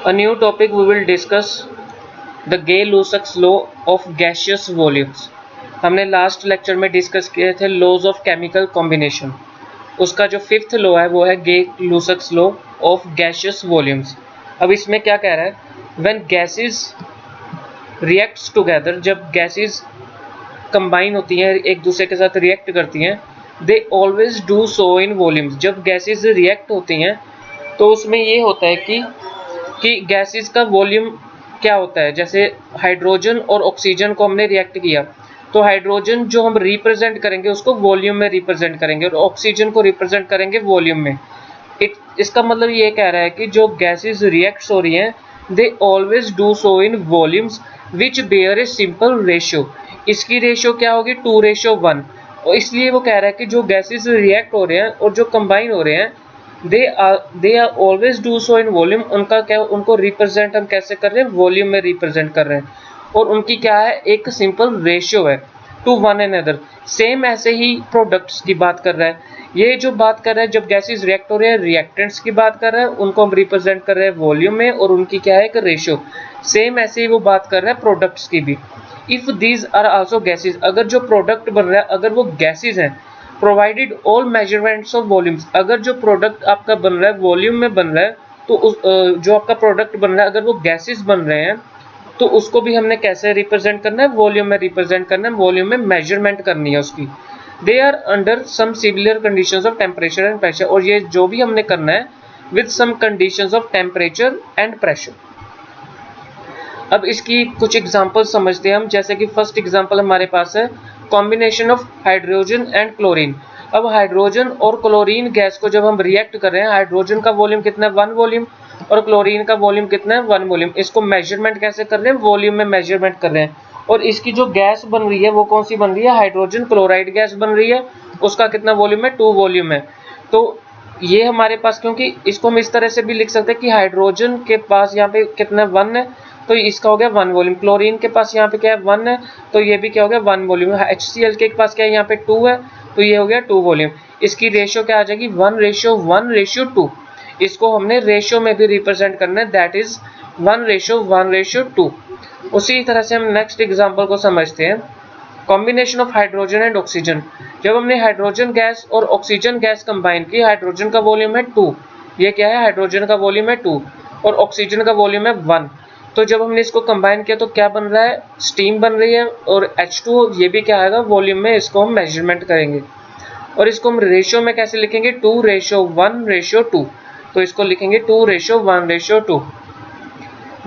A new topic we will discuss the Gay-Lussac's law of gaseous volumes. हमने last lecture में discuss किए थे laws of chemical combination. उसका जो fifth law है वो है गे-लुसक्स लॉ ऑफ गैसियस वॉल्यूम्स। अब इसमें क्या कह रहा है, व्हेन गैसेस रिएक्ट्स टुगेदर, जब गैसेस कंबाइन होती हैं, एक दूसरे के साथ रिएक्ट करती हैं, they always do so in volumes. जब गैसेस रिएक्ट होती हैं तो उसमें ये होता है कि गैसेस का वॉल्यूम क्या होता है। जैसे हाइड्रोजन और ऑक्सीजन को हमने रिएक्ट किया तो हाइड्रोजन जो हम रिप्रेजेंट करेंगे उसको वॉल्यूम में रिप्रेजेंट करेंगे और ऑक्सीजन को रिप्रेजेंट करेंगे वॉल्यूम में। इसका मतलब ये कह रहा है कि जो गैसेस रिएक्ट्स हो रही हैं they always do so in volumes which bear a simple ratio. इसकी रेशियो क्या होगी, 2:1। और इसलिए वो कह रहा है कि जो गैसेस रिएक्ट हो रहे हैं और जो कंबाइन हो रहे हैं they are always do so in volume. उनका क्या, उनको रिप्रेजेंट हम कैसे कर रहे हैं, वॉल्यूम में रिप्रेजेंट कर रहे हैं और उनकी क्या है, एक सिंपल रेशियो है टू वन अनदर। सेम ऐसे ही प्रोडक्ट्स की बात कर रहा है। ये जो बात कर रहा है जब गैसेस रिएक्ट हो रहे हैं, रिएक्टेंट्स की बात कर रहा है, उनको हम रिप्रेजेंट कर रहे हैं वॉल्यूम में और उनकी क्या है, एक रेशियो। सेम ऐसे ही वो बात कर रहा है प्रोडक्ट्स की भी। If these are also gases, अगर जो प्रोडक्ट बन रहा है अगर वो गैसेस हैं, provided all measurements of volumes, अगर जो प्रोडक्ट आपका बन रहा है वॉल्यूम में बन रहा है तो जो आपका प्रोडक्ट बन रहा है अगर वो गैसेस बन रहे हैं तो उसको भी हमने कैसे रिप्रेजेंट करना है, वॉल्यूम में रिप्रेजेंट करना है, वॉल्यूम में मेजरमेंट करनी है उसकी। They are under some similar conditions of temperature and pressure, और ये जो भी हमने करना है with some conditions of temperature and pressure. अब इसकी कुछ एग्जांपल समझते हैं हम। जैसे कि फर्स्ट एग्जांपल हमारे पास है combination of hydrogen and chlorine. अब हाइड्रोजन और क्लोरीन गैस को जब हम रिएक्ट कर रहे हैं, हाइड्रोजन का वॉल्यूम कितना है, 1 वॉल्यूम, और क्लोरीन का वॉल्यूम कितना है, 1 वॉल्यूम। इसको मेजरमेंट कैसे कर रहे हैं, वॉल्यूम में मेजरमेंट कर रहे हैं। और इसकी जो गैस बन रही है वो कौन सी बन रही है, हाइड्रोजन क्लोराइड गैस बन रही है। उसका कितना वॉल्यूम है, 2 वॉल्यूम है। तो ये हमारे पास, क्योंकि इसको हम इस तरह से भी लिख सकते हैं कि हाइड्रोजन के पास यहाँ पे कितना 1 है तो इसका हो गया 1 वॉल्यूम। क्लोरीन के पास यहाँ पे क्या है, 1 है तो ये भी क्या हो गया, 1 वॉल्यूम। HCl के पास क्या है, यहाँ पे 2 है तो ये हो गया 2 वॉल्यूम। इसकी रेशियो क्या आ जाएगी, 1:1:2। इसको हमने रेशियो में भी रिप्रेजेंट करना है, दैट इज 1:1:2। उसी तरह से हम नेक्स्ट एग्जांपल को समझते हैं, combination of hydrogen and oxygen. जब हमने हाइड्रोजन गैस और ऑक्सीजन गैस कंबाइन की, हाइड्रोजन का वॉल्यूम है 2, ये क्या है, हाइड्रोजन का वॉल्यूम है 2 और ऑक्सीजन का वॉल्यूम है 1। तो जब हमने इसको कंबाइन किया तो क्या बन रहा है, स्टीम बन रही है और H2 ये भी क्या आएगा वॉल्यूम में, इसको हम मेजरमेंट करेंगे। और इसको हम रेशियो में कैसे लिखेंगे, 2:1:2। तो इसको लिखेंगे 2:1:2।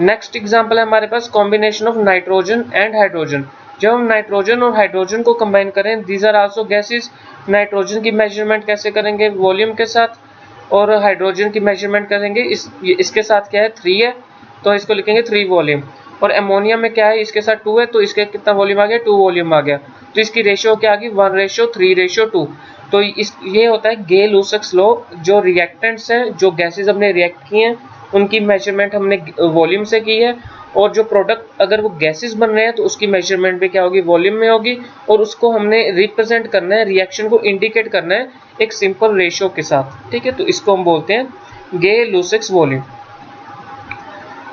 नेक्स्ट एग्जांपल है हमारे पास combination of nitrogen and hydrogen. जब हम नाइट्रोजन और हाइड्रोजन को कंबाइन करें, these are also gases. Nitrogen की मेजरमेंट कैसे करेंगे, वॉल्यूम के साथ, और हाइड्रोजन की मेजरमेंट करेंगे इसके साथ क्या है, 3 है तो इसको लिखेंगे 3 वॉल्यूम। और अमोनिया में क्या है, इसके साथ 2 है तो इसके कितना वॉल्यूम आ गया, 2 वॉल्यूम आ गया। तो इसकी रेशियो क्या आ गई, 1:3:2। तो ये होता है गे-लुसक्स लॉ। जो रिएक्टेंट्स हैं, जो गैसेस हमने रिएक्ट किए हैं उनकी मेजरमेंट हमने वॉल्यूम से की है, और जो प्रोडक्ट अगर वो गैसेस बन रहे हैं तो उसकी मेजरमेंट भी क्या होगी, वॉल्यूम में होगी। और उसको हमने रिप्रेजेंट करना है, रिएक्शन को इंडिकेट करना है एक सिंपल रेशियो के साथ, ठीक है। तो इसको हम बोलते हैं गे-लुसक्स वॉल्यूम।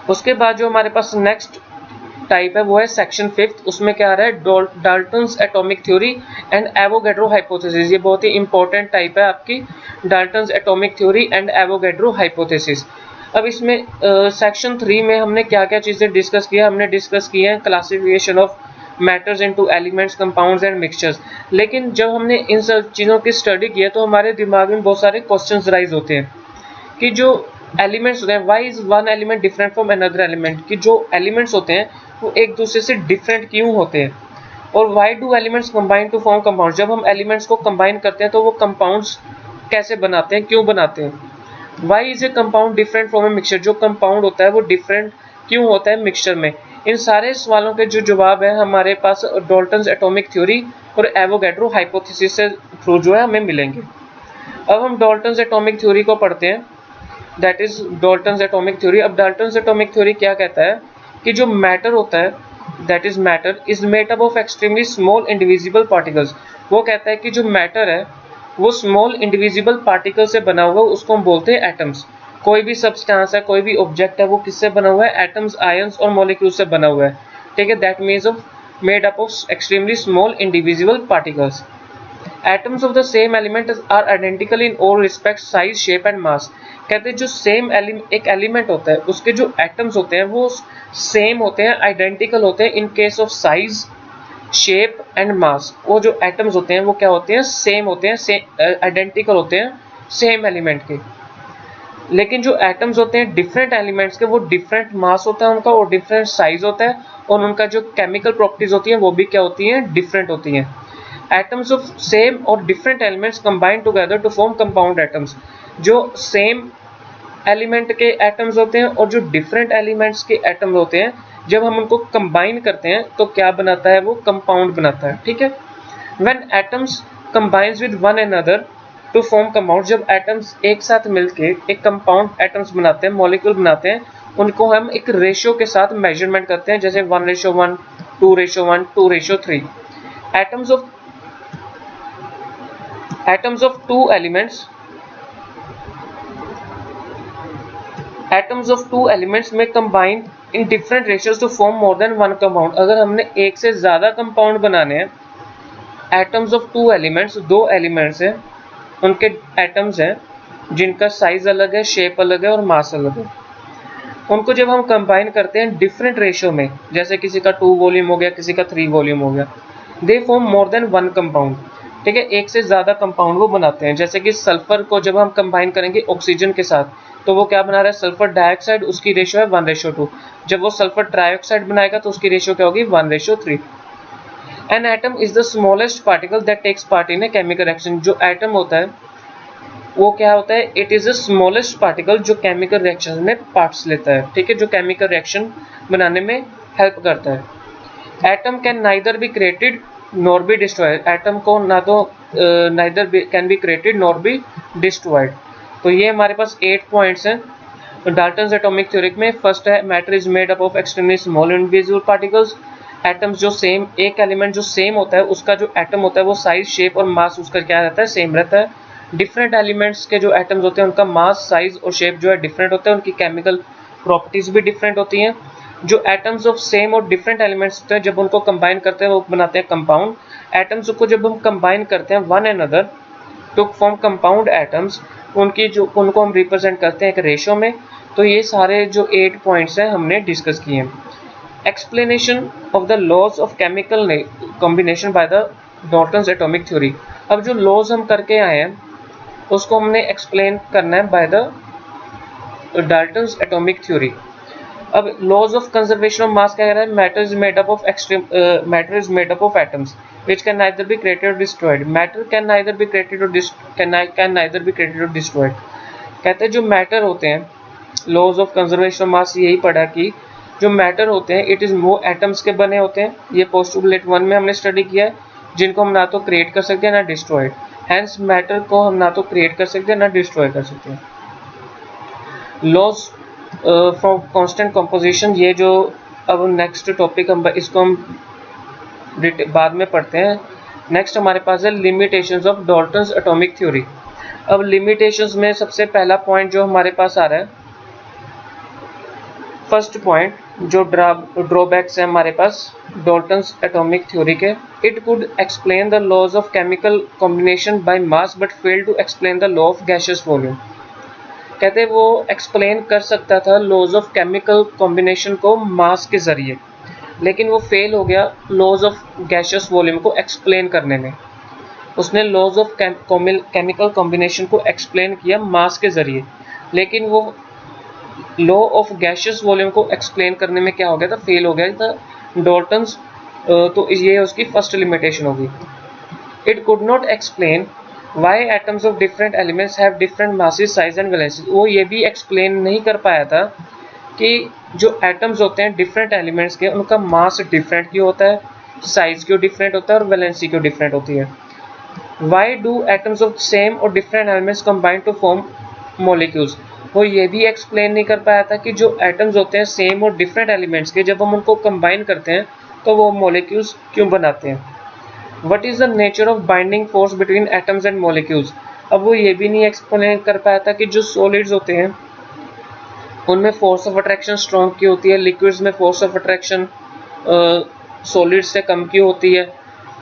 उसके बाद जो हमारे पास नेक्स्ट टाइप है वो है सेक्शन 5। उसमें क्या आ रहा है, Dalton's atomic theory and Avogadro hypothesis. ये बहुत ही इंपॉर्टेंट टाइप है आपकी, Dalton's atomic theory and Avogadro hypothesis. अब इसमें सेक्शन 3 में हमने क्या क्या चीज़ें डिस्कस किया, हमने डिस्कस किया है classification of matters into elements, compounds and mixtures. लेकिन जब हमने इन सब चीज़ों की स्टडी की है तो हमारे दिमाग में बहुत सारे क्वेश्चंस राइज होते हैं कि जो एलिमेंट्स होते हैं, why is one element different from another element, कि जो एलिमेंट्स होते हैं वो एक दूसरे से डिफरेंट क्यों होते हैं। और why do elements combine to form compounds, जब हम एलिमेंट्स को कंबाइन करते हैं तो वो कंपाउंड्स कैसे बनाते हैं, क्यों बनाते हैं। Why is a compound different from a mixture, जो कंपाउंड होता है वो डिफरेंट क्यों होता है मिक्सचर में। इन सारे सवालों के जो जवाब है हमारे पास डाल्टन्स एटॉमिक थ्योरी और एवोगैड्रो हाइपोथेसिस से थ्रू जो है हमें मिलेंगे। अब हम डाल्टन्स एटॉमिक थ्योरी को पढ़ते हैं, that is Dalton's atomic theory. अब डाल्टन्स एटॉमिक थ्योरी क्या कहता है कि जो मैटर होता है, that is matter is made up of extremely small indivisible particles. वो कहता है कि जो मैटर है वो स्मॉल इंडिविजिबल पार्टिकल से बना हुआ, उसको हम बोलते हैं एटम्स। कोई भी सब्सटेंस है, कोई भी ऑब्जेक्ट है, वो किससे बना हुआ है? एटम्स, आयंस और मॉलिक्यूल से बना हुआ है, ठीक है। That means of made up of extremely small individual particles. Atoms of the same element are identical in all respects, size, shape and mass। कहते हैं जो सेम एक एलिमेंट होता है उसके जो एटम्स होते हैं वो सेम होते हैं, आइडेंटिकल होते हैं in case of size, shape and mass. वो जो एटम्स होते हैं वो क्या होते हैं? सेम होते हैं, आइडेंटिकल होते हैं सेम एलिमेंट के। लेकिन जो एटम्स होते हैं डिफरेंट एलिमेंट्स के, वो डिफरेंट मास होता है उनका और डिफरेंट साइज होता है, और उनका जो केमिकल प्रॉपर्टीज होती हैं वो भी क्या होती हैं? डिफरेंट होती हैं। एटम्स ऑफ सेम और different elements combine together to form compound atoms. जो सेम एलिमेंट के एटम्स होते हैं और जो डिफरेंट एलिमेंट्स के एटम्स होते हैं, जब हम उनको कंबाइन करते हैं तो क्या बनाता है? वो कंपाउंड बनाता है, ठीक है। When atoms combines with one another to form compound, जब एटम्स एक साथ मिलके एक कंपाउंड एटम्स बनाते हैं, मॉलिक्यूल बनाते हैं, उनको हम एक रेशियो के साथ मेजरमेंट करते हैं, जैसे 1:1, 2:1, 2:3। atoms of two elements may combine in different ratios to form more than one compound। अगर हमने एक से ज़्यादा कंपाउंड बनाने हैं, atoms of two elements, दो एलिमेंट्स हैं, उनके एटम्स हैं जिनका साइज अलग है, शेप अलग है और मास अलग है, उनको जब हम कंबाइन करते हैं डिफरेंट रेशियो में, जैसे किसी का 2 वॉल्यूम हो गया, किसी का 3 वॉल्यूम हो गया, they form more than one compound, ठीक है। एक से ज़्यादा कंपाउंड वो बनाते हैं। जैसे कि सल्फर को जब हम कंबाइन करेंगे ऑक्सीजन के साथ, तो वो क्या बना रहा है? सल्फर डाइऑक्साइड, उसकी रेशियो है 1:2। जब वो सल्फर ट्राइऑक्साइड बनाएगा तो उसकी रेशियो क्या होगी? 1:3। An atom is the smallest particle that takes part in a chemical reaction. जो एटम होता है वो क्या होता है? It is the smallest particle जो केमिकल रिएक्शन में पार्ट्स लेता है, ठीक है, जो केमिकल रिएक्शन बनाने में हेल्प करता है। Atom can neither be created nor be destroyed. Atom को ना तो neither can be created nor be destroyed. तो ये हमारे पास 8 पॉइंट्स हैं डाल्टन्स एटॉमिक थ्योरी में। फर्स्ट है matter is made up of extremely small individual particles. Atoms जो सेम, एक एलिमेंट जो सेम होता है उसका जो एटम होता है वो साइज, शेप और मास उसका क्या रहता है? सेम रहता है। डिफरेंट एलिमेंट्स के जो एटम्स होते हैं उनका मास, साइज और शेप जो है डिफरेंट होता है, उनकी केमिकल प्रॉपर्टीज भी डिफरेंट होती हैं। जो एटम्स ऑफ सेम और डिफरेंट एलिमेंट्स होते हैं जब उनको कंबाइन करते हैं वो बनाते हैं कंपाउंड। एटम्स को जब हम कंबाइन करते हैं one another to form compound atoms, उनको हम रिप्रेजेंट करते हैं एक रेशियो में। तो ये सारे जो 8 पॉइंट्स हैं हमने डिस्कस किए हैं। Explanation of the laws of chemical combination by the Dalton's atomic theory. अब जो लॉज हम करके आए हैं उसको हमने एक्सप्लेन करना है by the Dalton's atomic theory. अब laws of conservation of mass क्या कह रहा है? Matter is made up of atoms which can neither be created or destroyed। matter can neither be created or destroyed। कहते हैं जो मैटर होते हैं, laws of conservation of mass यही पढ़ा कि जो मैटर होते हैं इट इज वो एटम्स के बने होते हैं। ये पोस्टुलेट 1 में हमने स्टडी किया है, जिनको हम ना तो क्रिएट कर सकते हैं ना डिस्ट्रॉयड। हैंस मैटर को हम ना तो क्रिएट कर सकते हैं ना डिस्ट्रॉय कर सकते हैं। लॉज फ्रॉम कांस्टेंट कंपोजिशन, ये जो अब नेक्स्ट टॉपिक हम इसको हम बाद में पढ़ते हैं। नेक्स्ट हमारे पास है limitations of Dalton's atomic theory. अब लिमिटेशंस में सबसे पहला पॉइंट जो हमारे पास आ रहा है, फर्स्ट पॉइंट जो ड्रॉबैक्स है हमारे पास डाल्टन्स एटॉमिक थ्योरी के। It could explain the laws of chemical combination by mass but fail to explain the law of gaseous volume. कहते वो एक्सप्लेन कर सकता था लॉज ऑफ केमिकल कॉम्बिनेशन को मास के जरिए, लेकिन वो फेल हो गया लॉज ऑफ गैसियस वॉल्यूम को एक्सप्लेन करने में। उसने लॉज ऑफ केमिकल कॉम्बिनेशन को एक्सप्लेन किया मास के जरिए, लेकिन वो लॉ ऑफ गैसियस वॉल्यूम को एक्सप्लेन करने में क्या हो गया था? फेल हो गया था डाल्टन्स। तो ये उसकी फर्स्ट लिमिटेशन होगी। It could not explain why atoms of different elements have different masses, size and valency. वो ये भी एक्सप्लेन नहीं कर पाया था कि जो एटम्स होते हैं डिफरेंट एलिमेंट्स के, उनका मास डिफरेंट क्यों होता है, साइज क्यों डिफरेंट होता है और वैलेंसी क्यों डिफरेंट होती है। Why do atoms of same और different elements combine to form molecules. वो ये भी एक्सप्लेन नहीं कर पाया था कि जो एटम्स होते हैं सेम और डिफरेंट एलिमेंट्स के, जब हम उनको कंबाइन करते हैं तो वो मॉलिक्यूल्स क्यों बनाते हैं। What is the nature of binding force between atoms and molecules. अब वो ये भी नहीं एक्सप्लेन कर पाया था कि जो सॉलिड्स होते हैं उनमें फोर्स ऑफ अट्रैक्शन स्ट्रॉन्ग की होती है, लिक्विड्स में फोर्स ऑफ अट्रैक्शन सॉलिड से कम की होती है,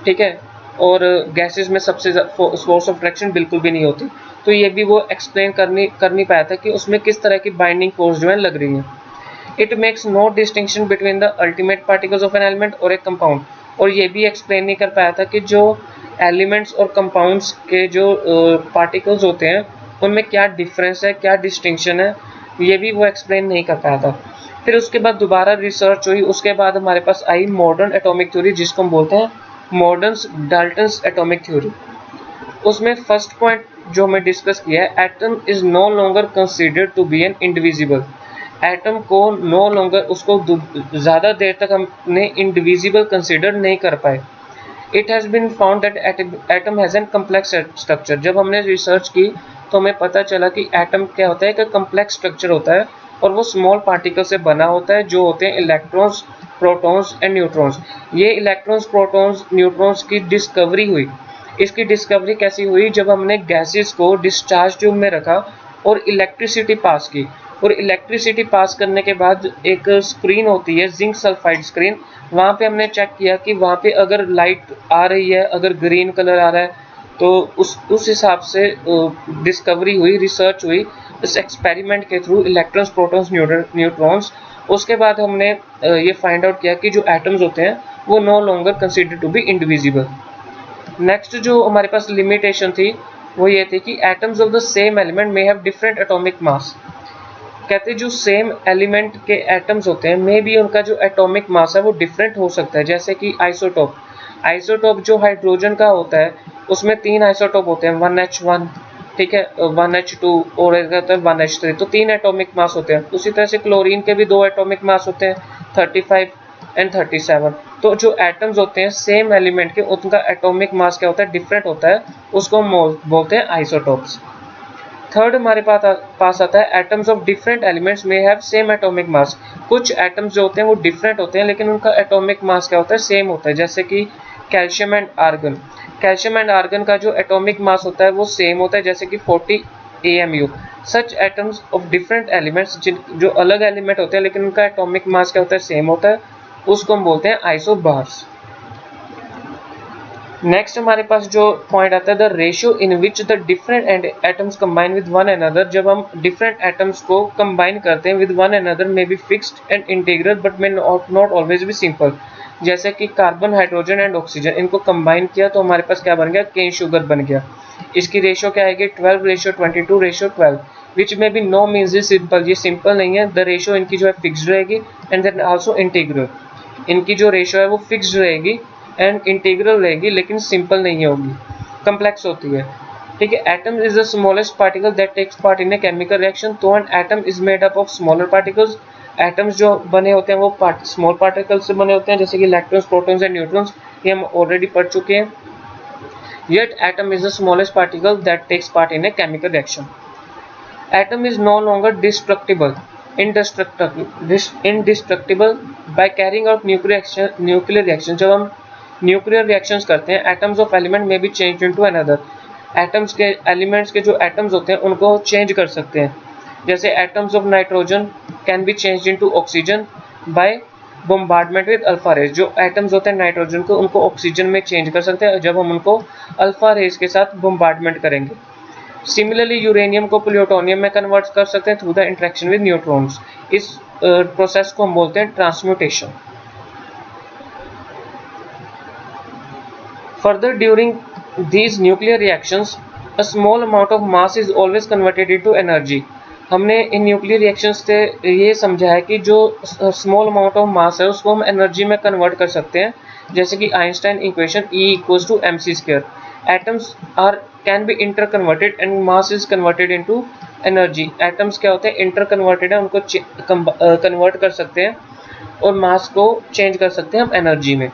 ठीक है, और गैसेस में सबसे फोर्स ऑफ अट्रैक्शन बिल्कुल भी नहीं होती। तो ये भी वो एक्सप्लेन कर नहीं पाया था कि उसमें किस तरह की बाइंडिंग फोर्स जो है लग रही है। It makes no distinction between the ultimate particles of an element और ए कंपाउंड, और ये भी एक्सप्लेन नहीं कर पाया था कि जो एलिमेंट्स और कंपाउंड्स के जो पार्टिकल्स होते हैं उनमें क्या डिफरेंस है, क्या डिस्टिंक्शन है, ये भी वो एक्सप्लेन नहीं कर पाया था। फिर उसके बाद दोबारा रिसर्च हुई, उसके बाद हमारे पास आई मॉडर्न एटॉमिक थ्योरी, जिसको हम बोलते हैं मॉडर्न डाल्टन्स एटॉमिक थ्योरी। उसमें फर्स्ट पॉइंट जो हमें डिस्कस किया है, atom is no longer considered to be an indivisible. Atom को नो लॉन्गर, उसको ज़्यादा देर तक हमने इंडिविजिबल कंसीडर नहीं कर पाए। It has been found that atom has an complex structure. जब हमने रिसर्च की तो हमें पता चला कि एटम क्या होता है, एक कम्प्लेक्स स्ट्रक्चर होता है और वो स्मॉल पार्टिकल से बना होता है जो होते हैं इलेक्ट्रॉन्स, प्रोटॉन्स एंड न्यूट्रॉन्स। ये इलेक्ट्रॉन्स, प्रोटॉन्स, न्यूट्रॉन्स की डिस्कवरी हुई। इसकी डिस्कवरी कैसी हुई? जब हमने गैसेस को डिस्चार्ज ट्यूब में रखा और इलेक्ट्रिसिटी पास की, और इलेक्ट्रिसिटी पास करने के बाद एक स्क्रीन होती है, जिंक सल्फाइड स्क्रीन, वहाँ पे हमने चेक किया कि वहाँ पे अगर लाइट आ रही है, अगर ग्रीन कलर आ रहा है, तो उस हिसाब से डिस्कवरी हुई, रिसर्च हुई इस एक्सपेरिमेंट के थ्रू, इलेक्ट्रॉन्स, प्रोटॉन्स, न्यूट्रॉन्स। उसके बाद हमने ये फाइंड आउट किया कि जो एटम्स होते हैं वो no longer consider to be indivisible. Next जो हमारे पास लिमिटेशन थी वो ये थी कि atoms of the same element may have different atomic mass. कहते हैं जो सेम एलिमेंट के एटम्स होते हैं मे बी उनका जो एटॉमिक मास है वो डिफरेंट हो सकता है। जैसे कि आइसोटोप, आइसोटोप जो हाइड्रोजन का होता है उसमें 3 आइसोटोप होते हैं, 1H1, ठीक है, 1H2 और 1H3, तो 3 एटॉमिक मास होते हैं। उसी तरह से क्लोरीन के भी 2 एटॉमिक मास होते हैं, 35 एंड 37। तो जो एटम्स होते हैं सेम एलिमेंट के, उनका एटॉमिक मास क्या होता है, डिफरेंट होता है, उसको हम बोलते हैं आइसोटोप्स। थर्ड हमारे पास आता है एटम्स ऑफ डिफरेंट एलिमेंट्स में हैव सेम एटॉमिक मास। कुछ एटम्स जो होते हैं वो डिफरेंट होते हैं लेकिन उनका एटॉमिक मास क्या होता है, सेम होता है। जैसे कि calcium and argon, calcium and argon का जो एटॉमिक मास होता है वो सेम होता है, जैसे कि 40 AMU। Such atoms of different elements, जो अलग एलिमेंट होते हैं लेकिन उनका एटॉमिक मास क्या होता है, सेम होता है, उसको हम बोलते हैं आइसोबार्स। नेक्स्ट हमारे पास जो पॉइंट आता है, the ratio in which the different atoms combine with one another. जब हम डिफरेंट एटम्स को कंबाइन करते हैं with one another may be fixed and integral but may not always be simple. जैसे कि कार्बन, हाइड्रोजन एंड ऑक्सीजन, इनको combine किया तो हमारे पास क्या बन गया, केन शुगर बन गया। इसकी रेशियो क्या आएगी, 12:22:12, विच में भी नो मीन्स इज सिंपल, ये सिंपल नहीं है। द रेशियो इनकी जो है फिक्स्ड रहेगी एंड देन आल्सो इंटीग्रल, इनकी जो रेशियो है वो फिक्स्ड रहेगी एंड इंटीग्रल रहेगी, लेकिन सिंपल नहीं होगी, कम्प्लेक्स होती है, ठीक है। Atom is the smallest particle that takes part in a chemical reaction. तो an atom is made up of smaller particles. Atoms जो बने होते हैं वो स्मॉल पार्टिकल्स से बने होते हैं, जैसे कि इलेक्ट्रॉन्स, प्रोटॉन्स एंड न्यूट्रॉन्स, ये हम ऑलरेडी पढ़ चुके हैं। Yet atom is the smallest particle that takes part in a chemical reaction. Atom is no longer indestructible by carrying out nuclear reaction. जब हम न्यूक्लियर रिएक्शंस करते हैं, एटम्स ऑफ एलिमेंट में B change into another. Atoms के, elements के जो atoms होते हैं उनको चेंज कर सकते हैं। जैसे atoms of nitrogen can be change into oxygen by bombardment with alpha rays. जो एटम्स होते हैं नाइट्रोजन को, उनको ऑक्सीजन में चेंज कर सकते हैं जब हम उनको अल्फा रेज के साथ बोम्बार्डमेंट करेंगे। सिमिलरली यूरेनियम को प्लूटोनियम में कन्वर्ट कर सकते हैं through the interaction with neutrons. इस प्रोसेस को हम बोलते हैं transmutation. Further, during these nuclear reactions, a small amount of mass is always converted into energy. हमने इन न्यूक्लियर रिएक्शंस से ये समझा है कि जो स्मॉल अमाउंट ऑफ मास है उसको हम एनर्जी में कन्वर्ट कर सकते हैं, जैसे कि Einstein equation E=mc²। Atoms can be inter converted and mass is converted into energy. Atoms क्या होते हैं, इंटर कन्वर्टेड है, उनको कन्वर्ट कर सकते हैं और मास को चेंज कर सकते हैं हम एनर्जी में।